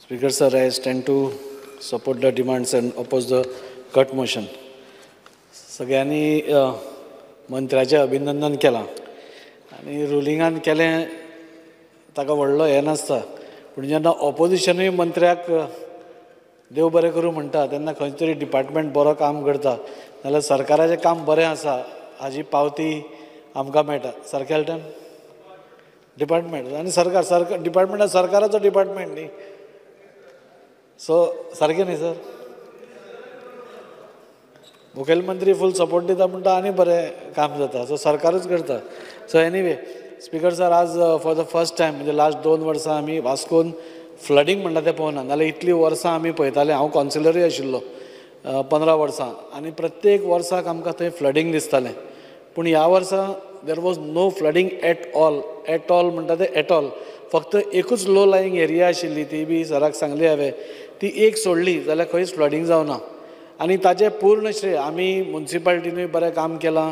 Speaker sir, I stand to support the demands and oppose the cut motion. सगळ्यांनी मंत्र्याचें अभिनंदन केलां आनी रुलिंगान केलें ताका व्हडलो हें नासता पूण जेन्ना ऑपोजिशनूय मंत्र्याक देव बरें करूं म्हणटा तेन्ना खंय तरी डिपार्टमेंट बरो काम करता नाल्यार सरकाराचें काम बरें आसा हाजी पावती आमकां मेळटा सारकें हेल्टन डिपार्टमेंट आनी सरकार डिपार्टमेंट सरकाराचो डिपार्टमेंट न्ही सो सारकें न्ही सर मुखेलमंत्री फूल सपोर्ट दिता म्हणटा आनी बरें काम जाता सो सरकारूच करता सो एनीवे स्पीकर सर आज फॉर द फर्स्ट टायम म्हणजे लास्ट 2 वर्सां आमी वास्कोन फ्लडींग म्हणटा तें पळोवना नाल्यार इतलीं वर्सां आमी पळयताले हांव कावन्सिलरूय आशिल्लो 15 वर्सां आनी प्रत्येक वर्साक आमकां थंय फ्लडींग दिसतालें पूण ह्या वर्सा there was no flooding at all म्हणटा तें एट ऑल फक्त एकूच लो लायींग एरिया आशिल्ली ती बी सराक सांगली हांवें ती एक सोडली जाल्यार खंयच फ्लडींग जावना आनी ताजें पूर्ण श्रेय आमी मुन्सिपाल्टीनूय बरें काम केलां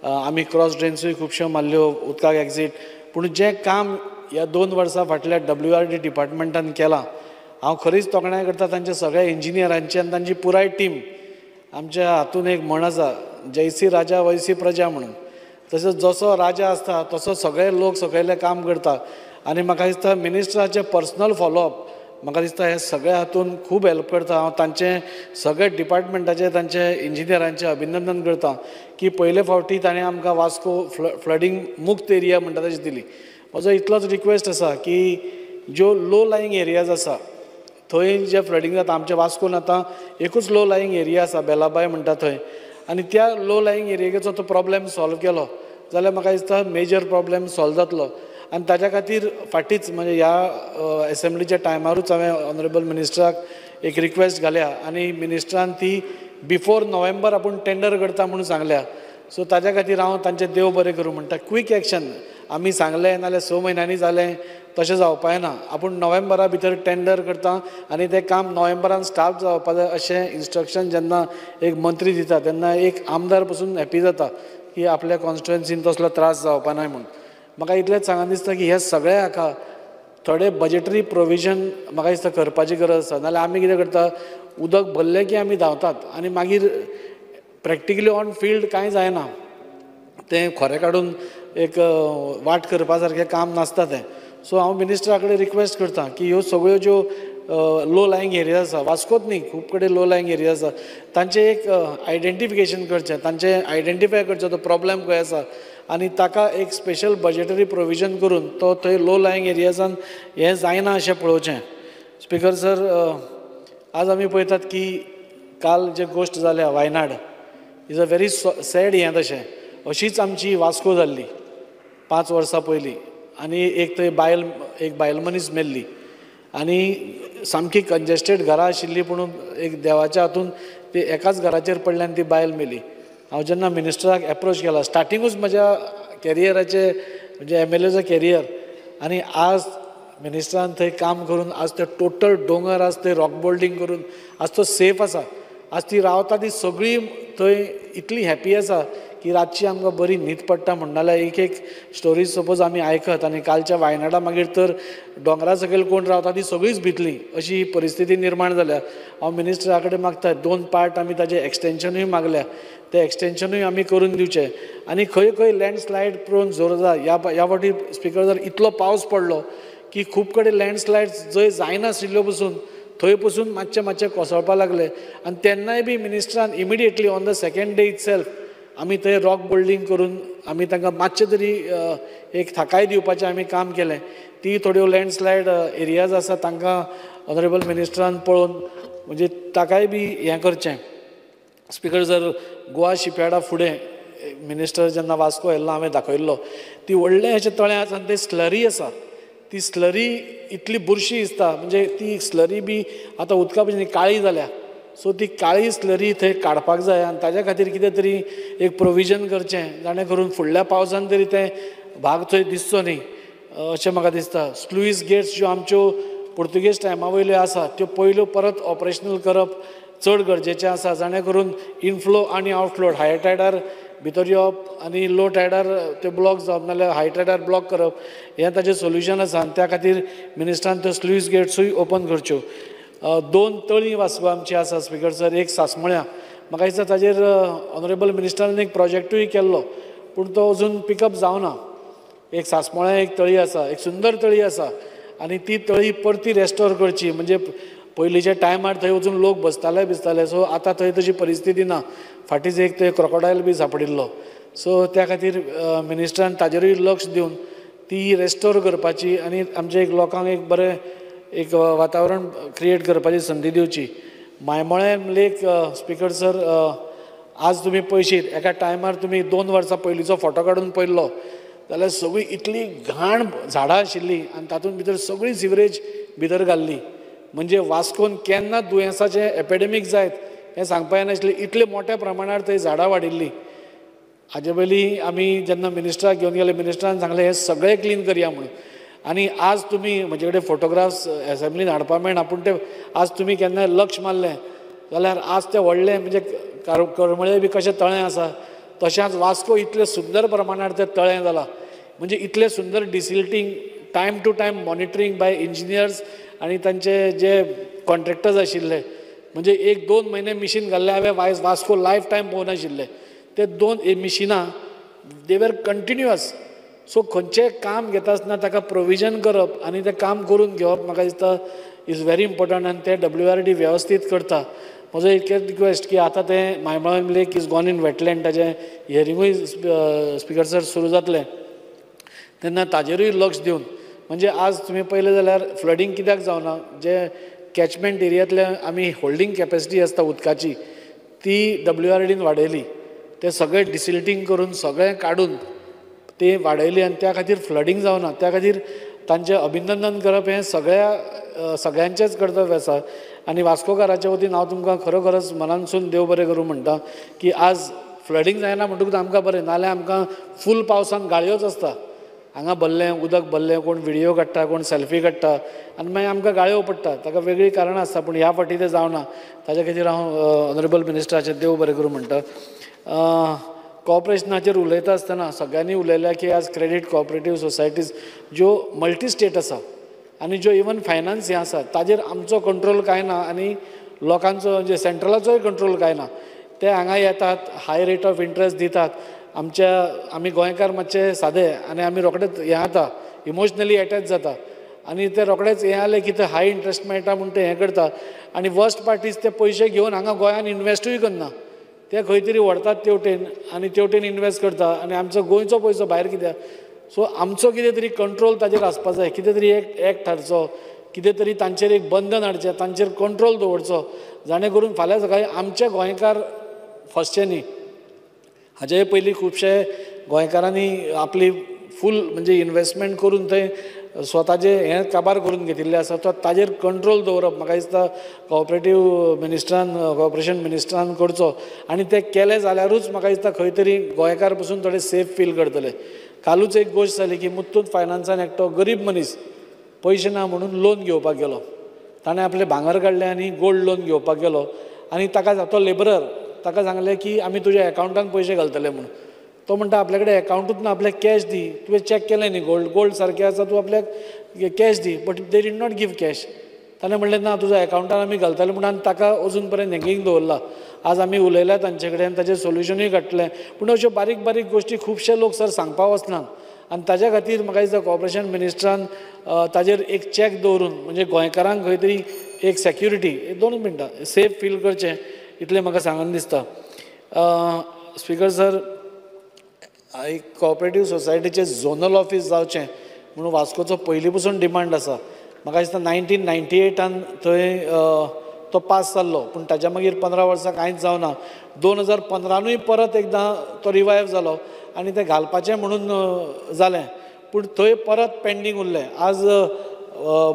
आमी क्रॉस ड्रेन्सूय खुबश्यो मारल्यो उदकाक एक्झीट पूण जें काम ह्या 2 वर्सां फाटल्या WRD डिपार्टमेंटान केलां हांव खरीच तोखणाय करता तांच्या सगळ्या इंजिनियरांची आनी तांची पुराय टीम आमच्या हातून एक म्हण आसा जैसी राजा वैसी प्रजा म्हणून तसोच जसो राजा आसता तसो सगळे लोक सकयले काम करता आनी म्हाका दिसता मिनिस्टराचें पर्सनल फॉलोअप म्हाका दिसता हे सगळे हातून खूब हेल्प करता हांव तांचे सगळे डिपार्टमेंटाचे तांचे इंजिनियरांचे अभिनंदन करता की पयले फावटी ताणें आमकां वास्को फ्लडींग मुक्त एरिया म्हणटा तशी दिली म्हजो इतलोच रिक्वेस्ट आसा की ज्यो लो लायींग एरियाज आसा थंय जे फ्लडींग जाता आमच्या वास्कोन आतां एकूच लो लायींग एरिया आसा बेलाबाय म्हणटा थंय आनी त्या लो लायींग एरियेचो तो प्रॉब्लेम सॉल्व केलो जाल्यार म्हाका दिसता मेजर प्रॉब्लेम सॉल्व जातलो आनी ताच्या खातीर फाटींच म्हणजे ह्या एसेंब्लीच्या टायमारूच हांवें ऑनरेबल मिनिस्टराक एक रिक्वेस्ट घाल्या आनी मिनिस्टरान ती बिफोर नोव्हेंबर आपूण टेंडर करता म्हणून सांगल्या सो ताच्या खातीर हांव तांचें देव बरें करूं म्हणटा क्वीक एक्शन आमी सांगलें नाल्यार 6 म्हयन्यांनी जालें तशें जावपाचें ना आपूण नोव्हेंबरा भितर टेंडर करता आनी तें काम नोव्हेंबरान स्टार्ट जावपा जाय अशें इंस्ट्रक्शन जेन्ना एक मंत्री दिता तेन्ना एक आमदार पसून हॅपी जाता की आपल्या कॉन्स्टिट्युएन्सीन तसलो त्रास जावपा ना म्हणून म्हाका इतलेंच सांगन दिसता की हे सगळे हाका थोडे बजेटरी प्रोविजन म्हाका दिसता करपाची गरज आसा नाल्यार आमी कितें करता उदक भरलें की आमी धांवतात आनी मागीर प्रॅक्टिकली ऑन फील्ड कांय जायना तें खोरें काडून एक वाट करपा सारकें काम नासता तें सो हांव मिनिस्टरा कडेन रिक्वेस्ट करता की ह्यो सगळ्यो ज्यो लो लायींग एरिया आसा वास्कोच न्ही खूब कडेन लो लायींग एरिया आसा तांचें एक आयडेंटिफिकेशन करचें तांचें आयडेंटिफाय करचो तो प्रॉब्लेम खंय आसा आनी ताका एक स्पेशल बजेटरी प्रोविजन करून तो थंय लो लायींग एरियाजान हें जायना अशें पळोवचें स्पीकर सर आज आमी पळयतात की काल जे गोश्ट जाल्या Wayanad is a very sad हें तशें अशीच आमची वास्को जाल्ली 5 वर्सां पयलीं आनी एक थंय बायल मनीस मेल्ली आनी सामकी कंजेस्टेड घरां आशिल्लीं पुणून एक देवाच्या हातून ती एकाच घराचेर पडल्यान ती बायल मेली हांव जेन्ना मिनिस्टराक एप्रोच केला स्टार्टिंगूच म्हज्या कॅरियराचें म्हणजे MLAचो कॅरियर आनी आज मिनिस्टरान थंय काम करून आज ते टोटल दोंगर आज थंय रॉक बोल्डिंग करून आज तो सेफ आसा आज ती रावता ती सगळीं थंय इतली हॅपी आसा की रातची आमकां बरी न्हीद पडटा म्हणटाल्यार एक स्टोरीज सपोज आमी आयकत आनी कालच्या वायनाडा मागीर तर दोंगरा सकयल कोण रावता ती सगळींच भितली अशी परिस्थिती निर्माण जाल्या हांव मिनिस्टरा कडेन मागता 2 पार्ट आमी ताजें एक्सटेंशनूय मागल्या तें एक्सटेंशनूय आमी करून दिवचें आनी खंय खंय लँडस्लायड प्रोन जोरदार ह्या फावटी स्पीकर जर इतलो पावस पडलो की खूब कडेन लँडस्लायड जंय जायनाशिल्ल्यो पसून थंय पसून मातशें कोसळपा लागले आनी तेन्नाय बी मिनिस्टरान immediately on the second day itself आमी थंय रॉक बोल्डिंग करून आमी तांकां मातशें तरी एक थाकाय दिवपाचें आमी काम केलें ती थोड्यो लँडस्लायड एरियाज आसा तांकां ऑनरेबल मिनिस्टरान पळोवन म्हणजे ताकाय बी हें करचें स्पीकर जर गोवा शिपयार्डा फुडें मिनिस्टर जेन्ना वास्को येयल्लो हांवें दाखयल्लो ती व्हडलें अशें तळें आसा आनी तें स्लरी आसा ती स्लरी इतली बुरशी दिसता म्हणजे ती स्लरी बी आतां उदका भशेन काळी जाल्या सो ती काळी स्लरी थंय काडपाक जाय आनी ताज्या खातीर कितें तरी एक प्रोविजन करचें जाणें करून फुडल्या पावसान तरी तें भाग थंय दिसचो न्ही अशें म्हाका दिसता स्लुईस गेट्स ज्यो आमच्यो पुर्तुगेज टायमा वयल्यो आसा त्यो पयल्यो परत ऑपरेशनल करप चड गरजेचें आसा जाणें करून इनफ्लो आनी आवटफ्लो हाय टायडार भितर येवप आनी लो टायडार ते ब्लॉक जावप नाल्यार हाय टायडार ब्लॉक करप हें ताजें सोल्युशन आसा आनी त्या खातीर मिनिस्ट्रान त्यो स्लूइस गेट्सूय ओपन करच्यो. 2 तळीं वास्को आमची आसा स्पिकर सर, एक सांसमळ्या. म्हाका दिसता ताजेर ऑनरेबल मिनिस्टरान एक प्रोजेक्टूय केल्लो पूण तो अजून पिकअप जावना. एक सांसमळ्या एक तळी आसा, एक सुंदर तळी आसा आनी ती तळी परती रेस्टोर करची. म्हणजे पयलींच्या टायमार थंय वचून लोक बसताले सो आतां थंय तशी परिस्थिती ना. फाटींच एक थंय क्रोकोडायल बी सांपडिल्लो. सो त्या खातीर मिनिस्टरान ताजेरूय लक्ष दिवन ती रेस्टोर करपाची आनी आमच्या एक लोकांक एक बरें एक वातावरण क्रिएट करपाची संदी दिवची. मायमोळें लेक स्पिकर सर, आज तुमी पळयशीत एका टायमार तुमी 2 वर्सां पयलींचो फोटो काडून पळयल्लो जाल्यार सगळी इतली घाण झाडां आशिल्ली आनी तातूंत भितर सगळी सिवरेज भितर घाल्ली. म्हणजे वास्कोन केन्ना दुयेंसाचें एपिडेमीक जायत हें सांगपा येनाशिल्लें, इतले मोठ्या प्रमाणार थंय झाडां वाडिल्लीं. हाजे पयलीं आमी जेन्ना मिनिस्टराक घेवन गेले, मिनिस्टरान सांगलें हें सगळें क्लीन करया म्हणून. आनी आज तुमी म्हजे कडेन फोटोग्राफ्स एसेंब्लीन हाडपा मेळना पूण ते आज तुमी केन्नाय लक्ष मारलें जाल्यार आज तें व्हडलें म्हणजे करमळे बी कशें तळें आसा तशेंच वास्को इतलें सुंदर प्रमाणार तें तळें जालां. म्हणजे इतलें सुंदर desilting, time to time monitoring by engineers आनी तांचे जे कॉन्ट्रॅक्टर्स आशिल्ले. म्हणजे 1-2 म्हयने मिशीन घाल्लें हांवें वास्को लायफ टायम पळोवनाशिल्लें. ते 2 मिशिनां दे वर कंटिन्युअस. सो खंयचें काम घेता आसतना ताका प्रोविजन करप आनी तें काम करून घेवप म्हाका दिसता इज व्हेरी इम्पॉर्टंट आनी ते WRD वेवस्थीत करता. म्हजो इतकेंच रिक्वेस्ट की आतां तें मायमोळें लेक इज गॉन इन वेटलँड, ताजें हियरिंगूय स्पिकर सर सुरू जातलें तेन्ना ताजेरूय लक्ष दिवन. म्हणजे आज तुमी पळयलें जाल्यार फ्लडींग कित्याक जावना, जे कॅचमेंट एरियांतले आमी होल्डिंग कॅपेसिटी आसता उदकाची ती WRDन वाडयली. ते सगळें डिसिल्टींग करून सगळें काडून ती वाडयली आनी त्या खातीर फ्लडींग जावना. त्या खातीर तांचें अभिनंदन करप हें सगळ्यांचेंच कर्तव्य आसा. आनी वास्कोकाराच्या वतीन हांव तुमकां खरोखरच मनानसून देव बरें करूं म्हणटा की आज फ्लडींग जायना म्हणटकूच आमकां बरें, नाल्यार आमकां फूल पावसान गाळयोच आसता. हांगा भरलें उदक भरलें, कोण व्हिडियो काडटा, कोण सेल्फी काडटा आनी मागीर आमकां गाळयो पडटा. ताका वेगळी कारणां आसता पूण ह्या फावटी तें जावना. ताच्या खातीर हांव ऑनरेबल मिनिस्टराचें देव बरें करूं म्हणटा. कॉपरेशनाचेर उलयता आसतना सगळ्यांनी उलयल्या की आज क्रेडीट कॉपरेटीव सोसायटीज ज्यो मल्टी स्टेट आसा आनी ज्यो इवन फायनान्स हें आसा ताजेर आमचो कंट्रोल कांय ना आनी लोकांचो म्हणजे सेंट्रलाचोय कंट्रोल कांय ना. ते हांगा येतात, हाय रेट ऑफ इंट्रस्ट दितात. आमी गोंयकार मातशे सादे आनी आमी रोखडेच हें जाता, इमोशनली एटॅच जाता आनी ते रोखडेच हें जालें की ते हाय इंट्रस्ट मेळटा म्हणून ते हें करता. आनी वर्स्ट पार्ट इज ते पयशे घेवन हांगा गोंयान इन्वेस्टूय करना. ते खंय तरी व्हरतात तेवटेन आनी तेवटेन इन्वेस्ट करता आनी आमचो गोंयचो पयसो भायर कित्याक. सो आमचो कितें तरी कंट्रोल ताजेर आसपाक जाय. कितें तरी एक एक्ट हाडचो, कितें तरी तांचेर एक बंधन हाडचें, तांचेर कंट्रोल दवरचो जाणे करून फाल्यां सकाळीं आमचे गोंयकार फसचे न्ही. हाजे पयलीं खुबशे गोंयकारांनी आपली फूल म्हणजे इन्वेस्टमेंट करून थंय स्वताचे हें काबार करून घेतिल्ले आसा. तो ताजेर कंट्रोल दवरप म्हाका दिसता कॉर्पोरेशन मिनिस्टरान करचो आनी तें केलें जाल्यारूच म्हाका दिसता खंय तरी गोंयकार पसून थोडे सेफ फील करतले. कालूच एक गोश्ट जाली की मुत्तूत फायनान्सान एकटो गरीब मनीस पयशे ना म्हणून लोन घेवपाक गेलो. ताणें आपलें भांगर काडलें आनी गोल्ड लोन घेवपाक गेलो आनी ताका तो लेबरर ताका सांगलें की आमी तुज्या एकावंटान पयशे घालतले म्हणून. तो म्हणटा आपल्या कडेन एकावंटूच ना, आपल्याक कॅश दी. तुवें चॅक केलें न्ही गोल्ड सारकें आसा, तूं आपल्याक कॅश दी. But they did not give cash. ताणें म्हणलें ना तुज्या एकावंटान आमी घालतले म्हणून आनी ताका अजून पर्यंत हँगींग दवरला. आज आमी उलयल्या तांचे कडेन, ताचें सोल्युशनूय काडटलें. पूण अश्यो बारीक बारीक गोश्टी खुबशे लोक सर सांगपाक वचनात आनी ताच्या खातीर म्हाका दिसता कॉर्पोरेशन मिनिस्टरान ताजेर एक चॅक दवरून म्हणजे गोंयकारांक खंय तरी एक सेक्युरिटी 2 मिनटां सेफ फील करचें इतलें म्हाका सांगन दिसता. स्पिकर सर, एक कॉपरेटीव सोसायटीचें झोनल ऑफीस जावचें म्हणून वास्कोचो पयलीं पसून डिमांड आसा. म्हाका दिसता 1998 थंय तो पास जाल्लो पूण ताच्या मागीर 15 वर्सां कांयच जावना. 2015 परत एकदां तो रिवायव जालो आनी तें घालपाचें म्हणून जालें पूण थंय परत पेंडींग उरलें. आज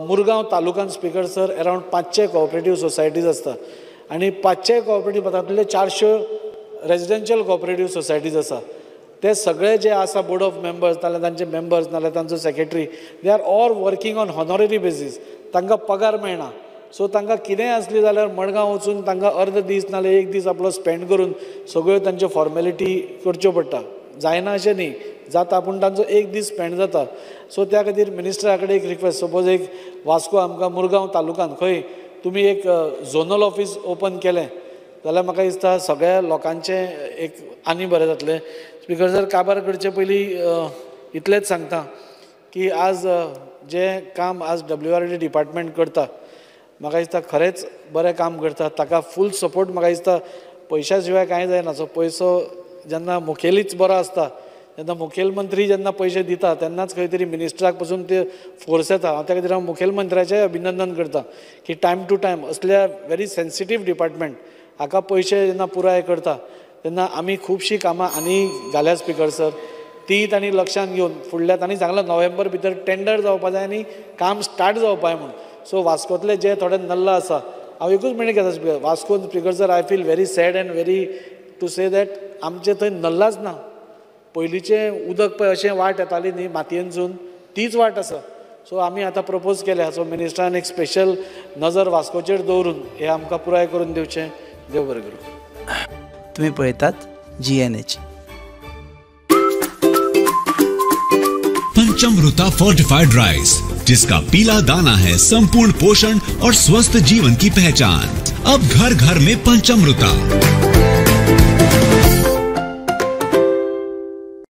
मुरगांव तालुकान speaker sir around 500 cooperative societies आसता आनी 500 कॉपरेटीव तातूंतले 400 रेजिडेन्शियल कॉपरेटीव सोसायटीज आसा. ते सगळे जे आसा बोर्ड ऑफ मेंबर्स नाल्यार तांचे मेंबर्स नाल्यार तांचो secretary they are all working on honorary basis. तांकां पगार मेळना. सो तांकां कितेंय आसली जाल्यार मडगांव वचून तांकां अर्द दीस नाल्यार एक दीस आपलो स्पेंड करून सगळ्यो तांच्यो फॉर्मेलिटी करच्यो पडटा. जायना अशें न्ही, जाता पूण तांचो एक दीस स्पेंड जाता. सो त्या खातीर मिनिस्टरा कडेन एक रिक्वेस्ट, सपोज एक वास्को आमकां मुरगांव तालुक्यान खंय तुमी एक झोनल ऑफीस ओपन केलें जाल्यार म्हाका दिसता सगळ्या लोकांचें एक आनी बरें जातलें. स्पीकर सर, काबार करचे पयलीं इतलेंच सांगता की आज जें काम आज WRD डिपार्टमेंट करता म्हाका दिसता खरेंच बरें काम करता. ताका फूल सपोर्ट म्हाका दिसता पयशा शिवाय कांय जायना. सो पयसो जेन्ना मुखेलीच बरो आसता, जेन्ना मुखेलमंत्री जेन्ना पयशे दिता तेन्नाच खंय तरी मिनिस्टराक पासून ते फोर्स येता. हांव त्या खातीर हांव मुखेलमंत्र्याचें अभिनंदन करता की टायम टू टायम असल्या व्हेरी सेन्सिटीव डिपार्टमेंट हाका पयशे जेन्ना पुराय करता तेन्ना आमी खुबशीं कामां आनी घाल्या स्पीकर सर, ती तांणी लक्षांत घेवन फुडल्या तांणी सांगलां नोव्हेंबर भितर टेंडर जावपा जाय आनी काम स्टार्ट जावपा जाय म्हणून. सो वास्कोतले जे थोडे नल्ला आसा, हांव एकूच मिनीट घेता स्पीकर, वास्कोन speaker sir I feel very sad and very to say that आमचे थंय नल्लाच ना. पयलींचें उदक पळय अशें वाट येताली न्ही मातयेनसून, तीच वाट आसा. सो आमी आतां प्रपोज केल्या, सो मिनिस्टरान एक स्पेशल नजर वास्कोचेर दवरून हे आमकां पुराय करून दिवचें. देव बरें करूं. तुम्ही पळयतात GNH. पंचामृता फोर्टिफाइड राइस, जिसका पीला दाना है संपूर्ण पोषण और स्वस्थ जीवन की पहचान. अब घर घर में पंचामृता.